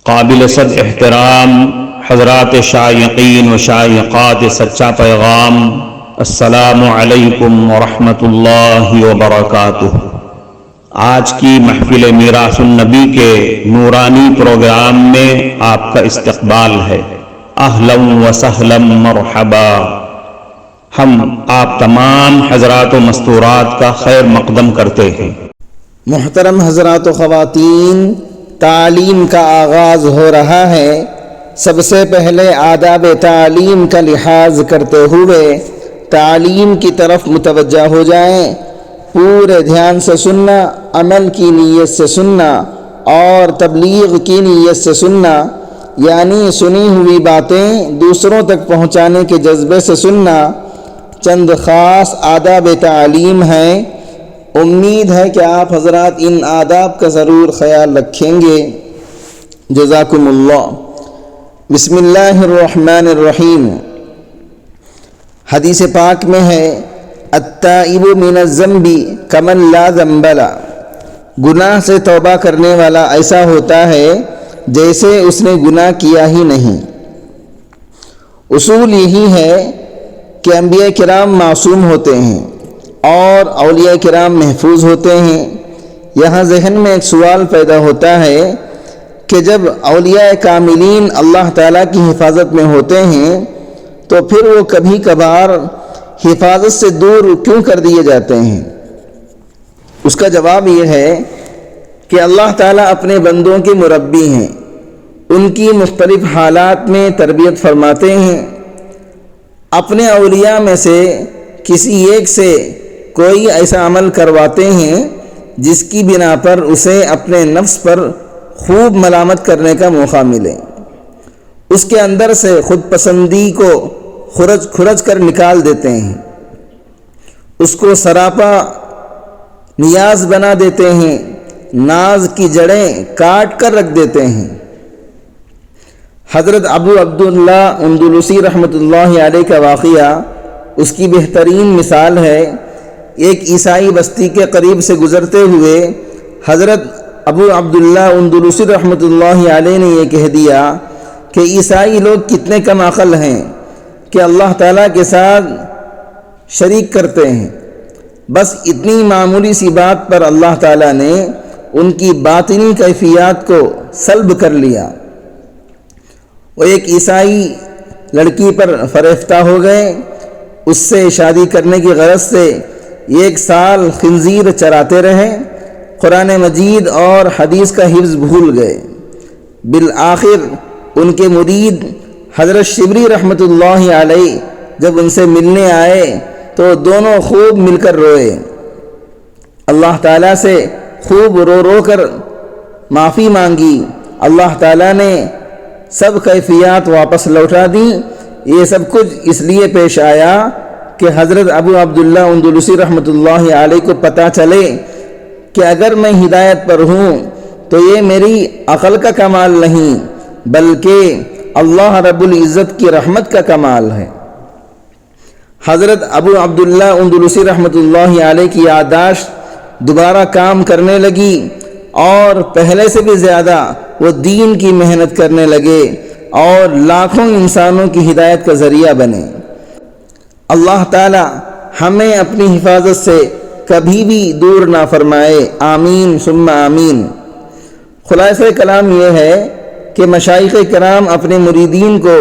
قابل صد احترام حضرات شائقین و شائقات سچا پیغام، السلام علیکم ورحمۃ اللہ وبرکاتہ۔ آج کی محفل میراث النبی کے نورانی پروگرام میں آپ کا استقبال ہے۔ اہلا و سہلا مرحبا۔ ہم آپ تمام حضرات و مستورات کا خیر مقدم کرتے ہیں۔ محترم حضرات و خواتین، تعلیم کا آغاز ہو رہا ہے۔ سب سے پہلے آداب تعلیم کا لحاظ کرتے ہوئے تعلیم کی طرف متوجہ ہو جائیں۔ پورے دھیان سے سننا، عمل کی نیت سے سننا اور تبلیغ کی نیت سے سننا، یعنی سنی ہوئی باتیں دوسروں تک پہنچانے کے جذبے سے سننا۔ چند خاص آداب تعلیم ہیں، امید ہے کہ آپ حضرات ان آداب کا ضرور خیال رکھیں گے۔ جزاکم اللہ۔ بسم اللہ الرحمن الرحیم۔ حدیث پاک میں ہے، التائب من الذنب کمن لا ذنب لہ، گناہ سے توبہ کرنے والا ایسا ہوتا ہے جیسے اس نے گناہ کیا ہی نہیں۔ اصول یہی ہے کہ انبیاء کرام معصوم ہوتے ہیں اور اولیاء کرام محفوظ ہوتے ہیں۔ یہاں ذہن میں ایک سوال پیدا ہوتا ہے کہ جب اولیاء کاملین اللہ تعالیٰ کی حفاظت میں ہوتے ہیں تو پھر وہ کبھی کبھار حفاظت سے دور کیوں کر دیے جاتے ہیں؟ اس کا جواب یہ ہے کہ اللہ تعالیٰ اپنے بندوں کے مربی ہیں، ان کی مختلف حالات میں تربیت فرماتے ہیں۔ اپنے اولیاء میں سے کسی ایک سے کوئی ایسا عمل کرواتے ہیں جس کی بنا پر اسے اپنے نفس پر خوب ملامت کرنے کا موقع ملے، اس کے اندر سے خود پسندی کو کھرچ کر نکال دیتے ہیں، اس کو سراپا نیاز بنا دیتے ہیں، ناز کی جڑیں کاٹ کر رکھ دیتے ہیں۔ حضرت ابو عبداللہ اندلسی رحمۃ اللہ علیہ کا واقعہ اس کی بہترین مثال ہے۔ ایک عیسائی بستی کے قریب سے گزرتے ہوئے حضرت ابو عبداللہ اندلسی رحمۃ اللہ علیہ نے یہ کہہ دیا کہ عیسائی لوگ کتنے کم عقل ہیں کہ اللہ تعالیٰ کے ساتھ شریک کرتے ہیں۔ بس اتنی معمولی سی بات پر اللہ تعالیٰ نے ان کی باطنی کیفیات کو سلب کر لیا۔ وہ ایک عیسائی لڑکی پر فریفتہ ہو گئے، اس سے شادی کرنے کی غرض سے 1 سال خنزیر چراتے رہے، قرآن مجید اور حدیث کا حفظ بھول گئے۔ بالآخر ان کے مرید حضرت شبلی رحمۃ اللہ علیہ جب ان سے ملنے آئے تو دونوں خوب مل کر روئے، اللہ تعالیٰ سے خوب رو رو کر معافی مانگی۔ اللہ تعالیٰ نے سب کیفیات واپس لوٹا دیں۔ یہ سب کچھ اس لیے پیش آیا کہ حضرت ابو عبداللہ اندلسی رحمۃ اللہ علیہ کو پتہ چلے کہ اگر میں ہدایت پر ہوں تو یہ میری عقل کا کمال نہیں بلکہ اللہ رب العزت کی رحمت کا کمال ہے۔ حضرت ابو عبداللہ اندلسی رحمۃ اللہ علیہ کی یادداشت دوبارہ کام کرنے لگی اور پہلے سے بھی زیادہ وہ دین کی محنت کرنے لگے اور لاکھوں انسانوں کی ہدایت کا ذریعہ بنے۔ اللہ تعالی ہمیں اپنی حفاظت سے کبھی بھی دور نہ فرمائے، آمین ثم آمین۔ خلاصہ کلام یہ ہے کہ مشائخ کرام اپنے مریدین کو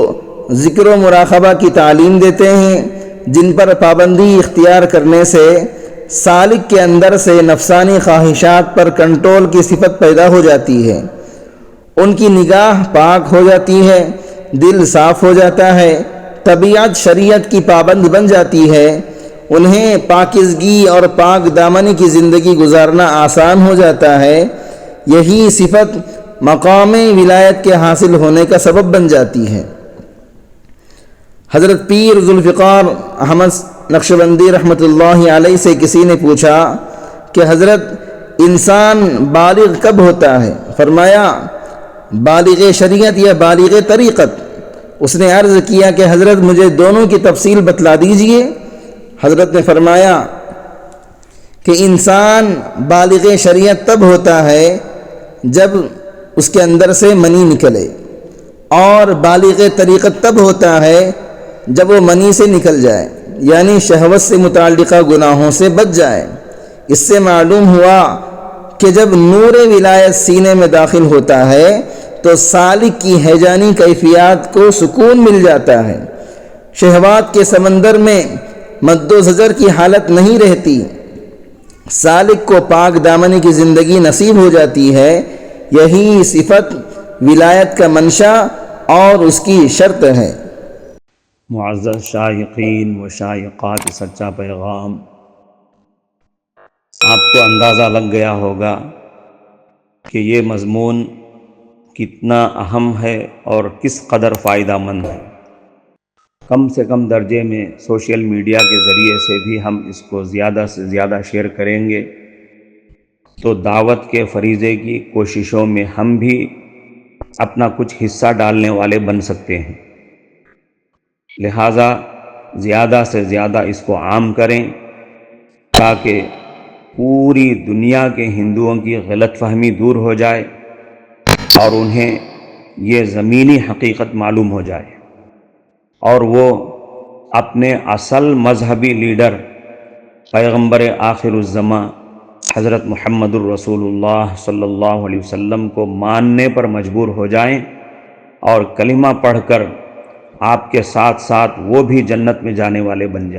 ذکر و مراقبہ کی تعلیم دیتے ہیں، جن پر پابندی اختیار کرنے سے سالک کے اندر سے نفسانی خواہشات پر کنٹرول کی صفت پیدا ہو جاتی ہے، ان کی نگاہ پاک ہو جاتی ہے، دل صاف ہو جاتا ہے، طبیعت شریعت کی پابند بن جاتی ہے، انہیں پاکیزگی اور پاک دامنی کی زندگی گزارنا آسان ہو جاتا ہے۔ یہی صفت مقام ولایت کے حاصل ہونے کا سبب بن جاتی ہے۔ حضرت پیر ذوالفقار احمد نقشبندی رحمۃ اللہ علیہ سے کسی نے پوچھا کہ حضرت انسان بالغ کب ہوتا ہے؟ فرمایا بالغ شریعت یا بالغ طریقت؟ اس نے عرض کیا کہ حضرت مجھے دونوں کی تفصیل بتلا دیجئے۔ حضرت نے فرمایا کہ انسان بالغ شریعت تب ہوتا ہے جب اس کے اندر سے منی نکلے، اور بالغ طریقت تب ہوتا ہے جب وہ منی سے نکل جائے، یعنی شہوت سے متعلقہ گناہوں سے بچ جائے۔ اس سے معلوم ہوا کہ جب نور ولایت سینے میں داخل ہوتا ہے تو سالک کی ہیجانی کیفیات کو سکون مل جاتا ہے، شہوات کے سمندر میں مد و زجر کی حالت نہیں رہتی، سالک کو پاک دامنی کی زندگی نصیب ہو جاتی ہے۔ یہی صفت ولایت کا منشا اور اس کی شرط ہے۔ معزز شائقین و شائقات سچا پیغام، آپ کو اندازہ لگ گیا ہوگا کہ یہ مضمون کتنا اہم ہے اور کس قدر فائدہ مند ہے۔ کم سے کم درجے میں سوشل میڈیا کے ذریعے سے بھی ہم اس کو زیادہ سے زیادہ شیئر کریں گے تو دعوت کے فریضے کی کوششوں میں ہم بھی اپنا کچھ حصہ ڈالنے والے بن سکتے ہیں۔ لہٰذا زیادہ سے زیادہ اس کو عام کریں تاکہ پوری دنیا کے ہندوؤں کی غلط فہمی دور ہو جائے اور انہیں یہ زمینی حقیقت معلوم ہو جائے، اور وہ اپنے اصل مذہبی لیڈر پیغمبر آخر الزماں حضرت محمد الرسول اللہ صلی اللہ علیہ وسلم کو ماننے پر مجبور ہو جائیں، اور کلمہ پڑھ کر آپ کے ساتھ ساتھ وہ بھی جنت میں جانے والے بن جائیں۔